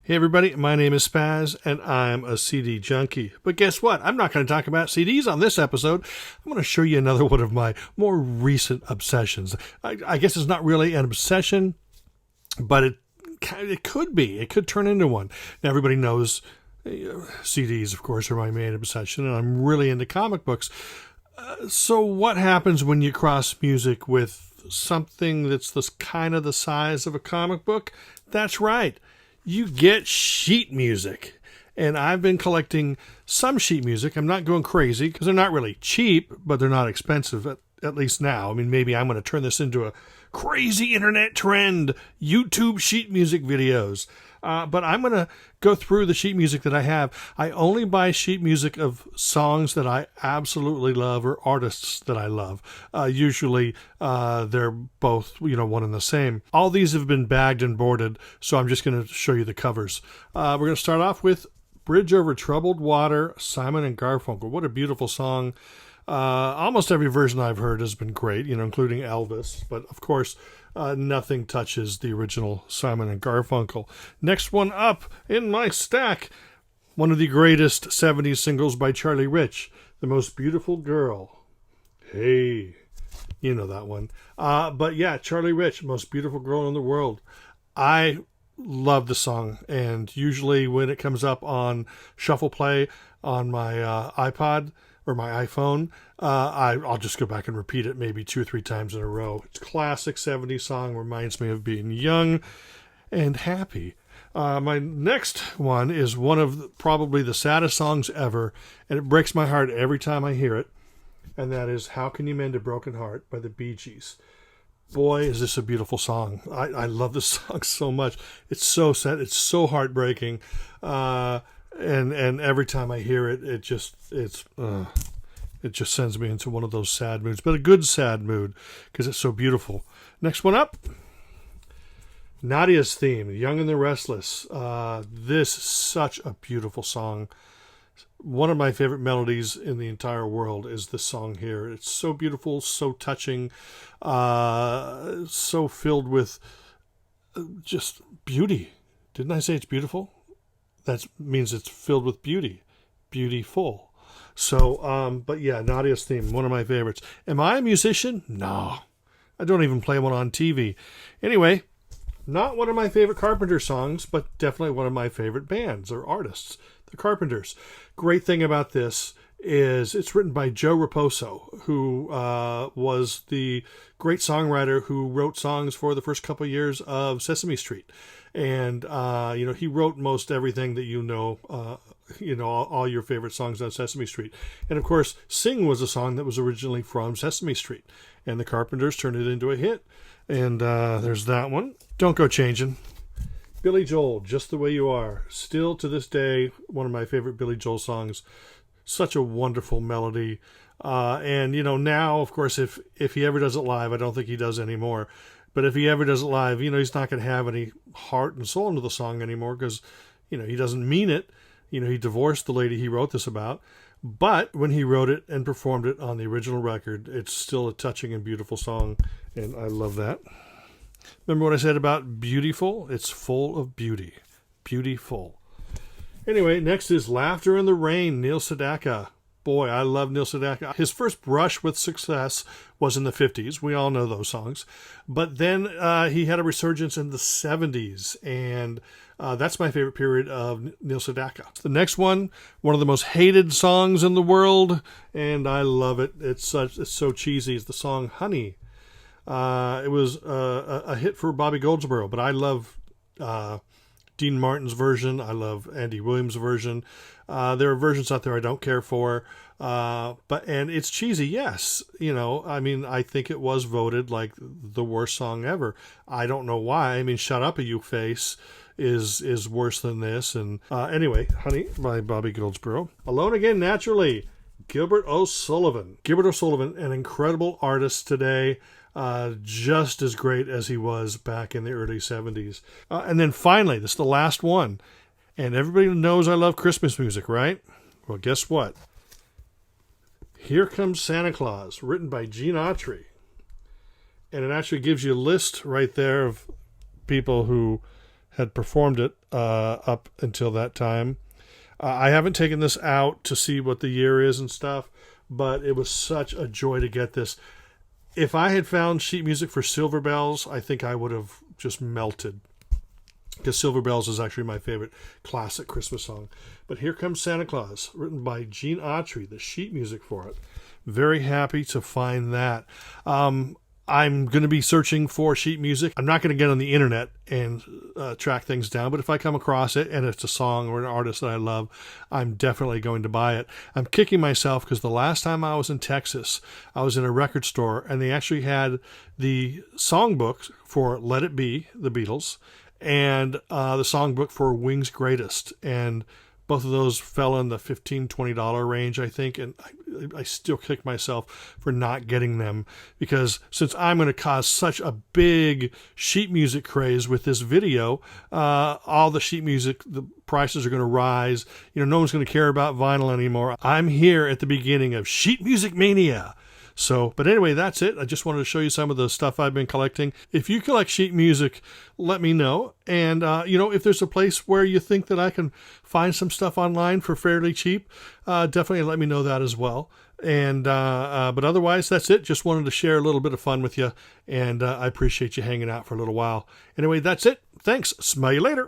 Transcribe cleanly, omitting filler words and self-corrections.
Hey everybody, my name is Spaz, and I'm a CD junkie. But guess what? I'm not going to talk about CDs on this episode. I'm going to show you another one of my more recent obsessions. I guess it's not really an obsession, but it could be. It could turn into one. Now everybody knows CDs, of course, are my main obsession, and I'm really into comic books. So what happens when you cross music with something that's kind of the size of a comic book? That's right. You get sheet music. And I've been collecting some sheet music. I'm not going crazy because they're not really cheap, but they're not expensive, at least now. I mean, maybe I'm going to turn this into a crazy internet trend, YouTube sheet music videos. But I'm going to go through the sheet music that I have. I only buy sheet music of songs that I absolutely love or artists that I love. Usually they're both, one and the same. All these have been bagged and boarded, so I'm just going to show you the covers. We're going to start off with Bridge Over Troubled Water, Simon and Garfunkel. What a beautiful song. Almost every version I've heard has been great, including Elvis. But, of course, nothing touches the original Simon and Garfunkel. Next one up in my stack, one of the greatest 70s singles by Charlie Rich, The Most Beautiful Girl. Hey, you know that one. But, yeah, Charlie Rich, Most Beautiful Girl in the World. I love the song, and usually when it comes up on Shuffle Play on my iPod, or my iPhone, I'll just go back and repeat it maybe 2 or 3 times in a row. It's a classic 70s song, reminds me of being young and happy. My next one is one of probably the saddest songs ever, and it breaks my heart every time I hear it, and that is How Can You Mend a Broken Heart by the Bee Gees. Boy, is this a beautiful song. I love this song so much. It's so sad. It's so heartbreaking. And every time I hear it, it just sends me into one of those sad moods, but a good sad mood because it's so beautiful. Next one up, Nadia's theme, Young and the Restless. This is such a beautiful song. One of my favorite melodies in the entire world is this song here. It's so beautiful, so touching, so filled with just beauty. Didn't I say it's beautiful? That means it's filled with beauty. Beautiful. So, but yeah, Nadia's theme, one of my favorites. Am I a musician? No. I don't even play one on TV. Anyway, not one of my favorite Carpenter songs, but definitely one of my favorite bands or artists, the Carpenters. Great thing about this is it's written by Joe Raposo, who was the great songwriter who wrote songs for the first couple of years of Sesame Street. And, he wrote most everything that all your favorite songs on Sesame Street. And, of course, Sing was a song that was originally from Sesame Street. And the Carpenters turned it into a hit. And there's that one. Don't Go Changin'. Billy Joel, Just the Way You Are. Still to this day, one of my favorite Billy Joel songs. Such a wonderful melody. And, now, of course, if he ever does it live, I don't think he does anymore. But if he ever does it live, he's not going to have any heart and soul into the song anymore because, he doesn't mean it. He divorced the lady he wrote this about. But when he wrote it and performed it on the original record, it's still a touching and beautiful song. And I love that. Remember what I said about beautiful? It's full of beauty. Beautiful. Anyway, next is Laughter in the Rain, Neil Sedaka. Boy, I love Neil Sedaka. His first brush with success was in the 50s. We all know those songs. But then he had a resurgence in the 70s, and that's my favorite period of Neil Sedaka. The next one of the most hated songs in the world, and I love it. It's so cheesy. It's the song Honey. It was a hit for Bobby Goldsboro, but I love Dean Martin's version. I love Andy Williams' version. There are versions out there I don't care for, and it's cheesy. Yes, I think it was voted like the worst song ever. I don't know why. Shut Up, You Face is worse than this. And anyway, Honey by Bobby Goldsboro. Alone Again Naturally, Gilbert O'Sullivan. Gilbert O'Sullivan, an incredible artist today. Just as great as he was back in the early 70s. And then finally, this is the last one. And everybody knows I love Christmas music, right? Well, guess what? Here Comes Santa Claus, written by Gene Autry. And it actually gives you a list right there of people who had performed it up until that time. I haven't taken this out to see what the year is and stuff, but it was such a joy to get this. If I had found sheet music for Silver Bells, I think I would have just melted, because Silver Bells is actually my favorite classic Christmas song. But Here Comes Santa Claus, written by Gene Autry, the sheet music for it. Very happy to find that. I'm going to be searching for sheet music. I'm not going to get on the internet and track things down, but if I come across it and it's a song or an artist that I love, I'm definitely going to buy it. I'm kicking myself because the last time I was in Texas, I was in a record store and they actually had the songbook for Let It Be, the Beatles, and the songbook for Wings Greatest. And both of those fell in the $15, $20 range, I think, and I still kick myself for not getting them, because since I'm going to cause such a big sheet music craze with this video, all the sheet music, the prices are going to rise. No one's going to care about vinyl anymore. I'm here at the beginning of sheet music mania. So, but anyway, that's it. I just wanted to show you some of the stuff I've been collecting. If you collect sheet music, let me know. And, if there's a place where you think that I can find some stuff online for fairly cheap, definitely let me know that as well. And, but otherwise, that's it. Just wanted to share a little bit of fun with you. And I appreciate you hanging out for a little while. Anyway, that's it. Thanks. Smell you later.